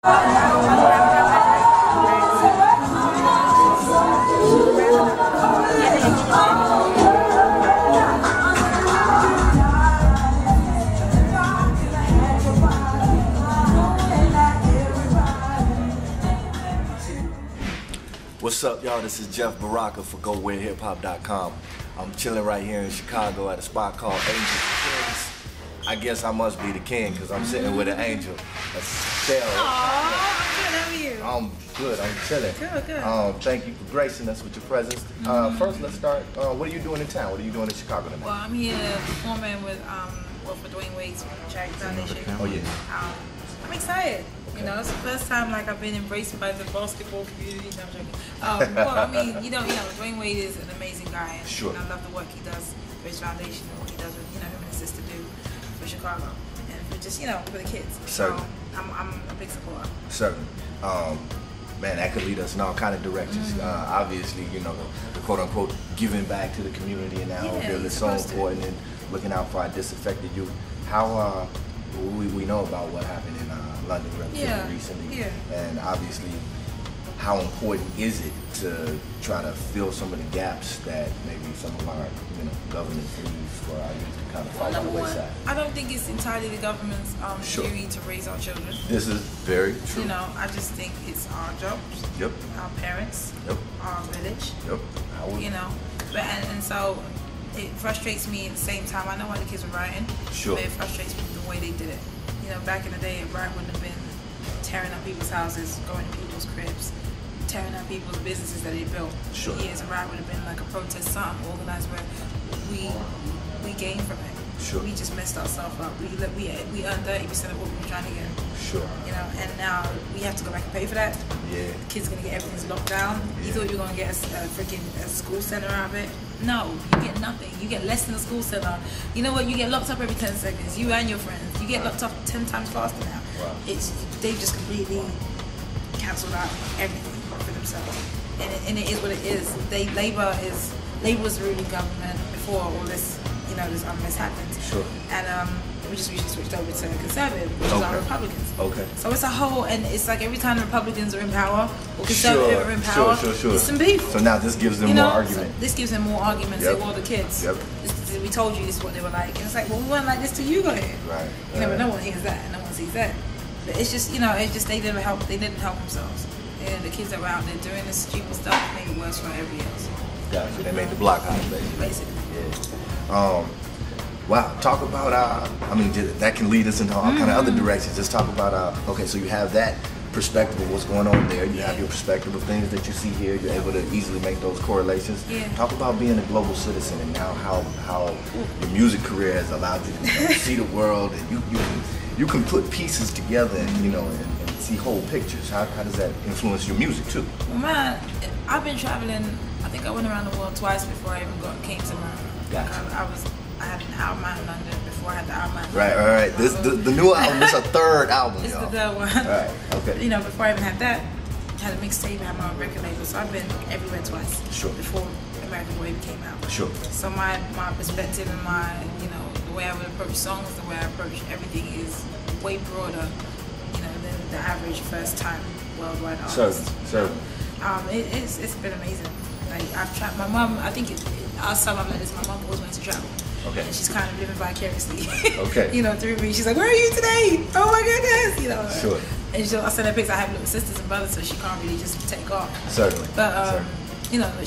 What's up, y'all? This is Jeff Baraka for GWHH.com. I'm chilling right here in Chicago at a spot called Angel. I guess I must be the king because I'm sitting with an angel. Estelle. Aww, good. How are you? I'm good. I'm chilling. Good, good. Thank you for gracing us with your presence. First, let's start. What are you doing in town? What are you doing in Chicago tonight? Well, I'm here performing with for Dwyane Wade's charity foundation. Oh yeah. I'm excited. Okay. You know, it's the first time like I've been embraced by the basketball community. No, I'm joking. Well, I mean, you know, Dwyane Wade is an amazing guy, and, sure. And I love the work he does for his foundation and what he does with him and his sister do for Chicago and for just for the kids. Certainly. So I'm a big supporter. Certainly. Man, that could lead us in all kind of directions. Obviously, the quote-unquote giving back to the community now is so important, and looking out for our disaffected youth. How we know about what happened in London relatively recently, and obviously, how important is it to try to fill some of the gaps that maybe some of our government leaves for our youth to kind of fall on the wayside? I don't think it's entirely the government's duty to raise our children. This is very true. I just think it's our job. Yep. Our parents. Yep. Our village. Yep. And so it frustrates me at the same time. I know why the kids were rioting. Sure. But it frustrates me the way they did it. Back in the day, a riot wouldn't have been tearing up people's houses, going to people's cribs, tearing up people's businesses that they built. Sure. Years, a riot would have been like a protest, something organized where we gained from it. Sure. We just messed ourselves up. We earned 30% of what we were trying to get. Sure. And now we have to go back and pay for that. Yeah. The kids are gonna get everything's locked down. Yeah. You thought you were gonna get a school center out of it. No, you get nothing. You get less than a school center. You know what? You get locked up every 10 seconds. You and your friends. You get locked up 10 times faster now. Wow. They've just completely cancelled out everything for themselves. And it is what it is. Labor was ruling government before all this this happened. Sure. And we just recently switched over to conservative, which is our Republicans. Okay. So it's a whole, and it's like every time the Republicans are in power or conservative are in power, sure. it's some beef. So now this gives them more argument. So this gives them more argument. Say, well, the kids. Yep. We told you this is what they were like, and it's like, well, we weren't like this till you got here. Right. But no one hears that, and no one sees that. But it's just, it's just they didn't help themselves. And the kids that were out there doing this stupid stuff made it worse for everybody else. Gotcha. They made the block hot, basically. Yeah. Wow. Talk about that can lead us into all kind of other directions. Just talk about okay, so you have that perspective of what's going on there. You have your perspective of things that you see here. You're able to easily make those correlations. Yeah. Talk about being a global citizen and now how your music career has allowed you to see the world, and you can put pieces together and see whole pictures. How does that influence your music too? Well, man, I've been traveling. I think I went around the world twice before I even came to America. Gotcha. I had an album out in London before I had the album out in London. Right. The new album is a third album, It's y'all. the third one. Right, okay. Before I even had that, I had a mixtape, I had my own record label, so I've been everywhere twice. Sure. Before American Boy came out. Sure. So my perspective and my, the way I would approach songs, the way I approach everything is way broader, than the average first time worldwide artist. Certainly. It's been amazing. Like I've tried. My mom, I think last time I met this, my mom always wanted to travel. Okay. And she's kind of living vicariously. Okay. Through me. She's like, "Where are you today? Oh my goodness!" Sure. And I send her pics. I have little sisters and brothers, so she can't really just take off. Certainly. But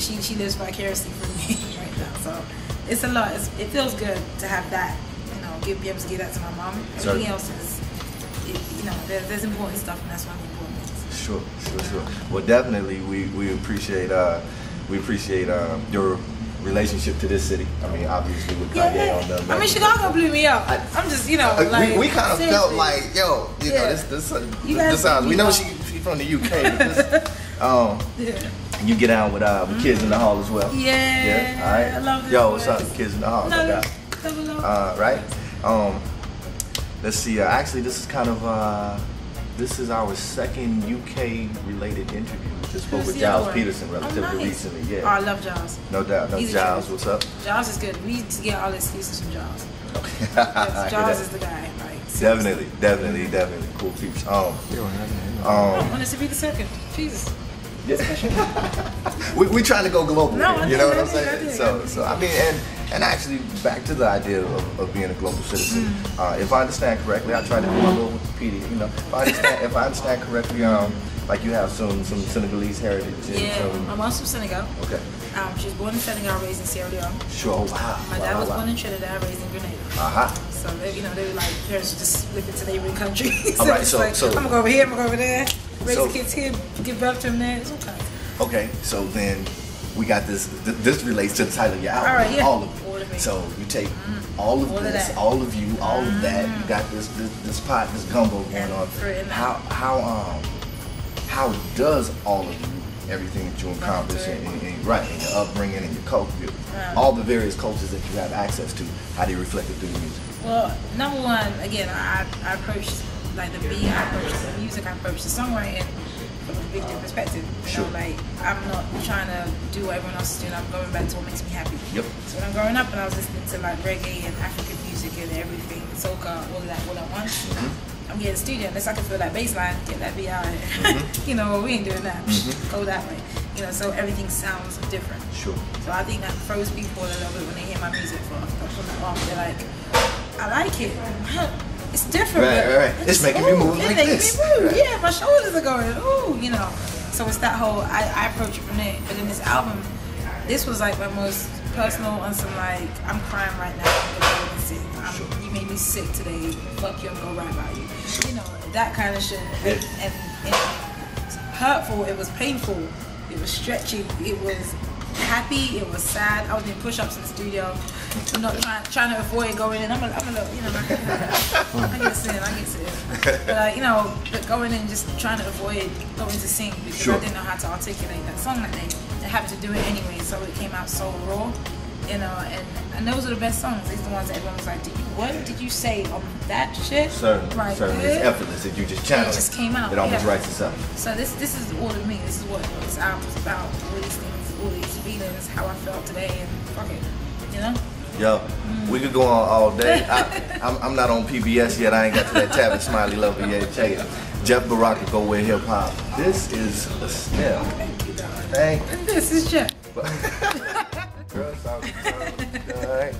she lives vicariously through me right now. So it's a lot. It feels good to have that. Be able to give that to my mom. Everything else is, there's important stuff, and that's one of the important things. Sure. Well, definitely, we appreciate your relationship to this city. I mean, obviously with Kanye on the. I mean, Chicago blew me up. I'm just, we kind of felt like, this sounds. We know she's from the UK. You get down with Kids in the Hall as well. Yeah. All right. I love this. Yo, what's up, Kids in the Hall? Right. Let's see. Actually, this is kind of this is our second UK related interview. We just spoke with Giles Peterson relatively recently. Yeah. Oh, I love Giles. No doubt. No, Giles, what's up? Giles is good. We need to get all the excuses from Giles. Giles is the guy. Like, definitely. Cool peeps. I want us to be the second. Jesus. Yeah. we trying to go global. No, you know what I'm saying? So I mean, and actually back to the idea of being a global citizen. If I understand correctly, I try to do a little Wikipedia. You know, if I understand correctly, like you have some Senegalese heritage. Yeah, my mom's from Senegal. Okay. She was born in Senegal, raised in Sierra Leone. Sure. Wow. My dad was born in Trinidad, raised in Grenada. So they were like parents would just flip into neighboring countries. All right. So I'm gonna go over here. I'm gonna go over there. Raise the kids here, give birth to them there. It's okay. Okay, so then we got this. This relates to the title of your album. All right, yeah. All of it. So you take all of this, all of you, all of that. You got this pot, this gumbo going on. How does all of you, everything that you accomplish in your upbringing and your culture, all the various cultures that you have access to, how do you reflect it through the music? Well, number one, again, I approached like the beat, I approached the music, I approached the songwriting from a big different perspective. You know, like I'm not trying to do what everyone else is doing. I'm going back to what makes me happy. Yep. So when I'm growing up and I was listening to like reggae and African music and everything, soca, all of that, all at once. I'm getting studio unless I can feel that bass line, get that beat out. You know, we ain't doing that. Go that way. You know, so everything sounds different. Sure. So I think that throws people a little bit when they hear my music from the off. They're like, I like it. It's different. Right. It's making me move like this. Right. Yeah, my shoulders are going. Ooh, you know. So it's that whole. I approach it from there. But in this album, this was like my most personal on some like I'm crying right now. You made me sick today. Fuck you, I'm gonna rap about you. You know that kind of shit. And it's hurtful. It was painful. It was stretchy. It was happy. It was sad. I was doing push-ups in the studio. I'm not trying to avoid going in. I'm a little, you know, I get sin. But you know, going in just trying to avoid going to sing because I didn't know how to articulate that song that day. I had to do it anyway, so it came out so raw, you know. And those are the best songs. These are the ones that everyone was like, what did you say on that shit? Certainly. It's effortless. If you just channel it, just came out. It almost writes itself. So this is all of me. This is what this album's about. All these things, all these feelings, how I felt today, and fuck it, you know. Yo, we could go on all day. I'm not on PBS yet. I ain't got to that tab and smiley lovely yet. Check it. Jeff Baraka, Gowhere Hip Hop. This is Estelle. Thank you. And this is Jeff. Girl, sounds good. All right.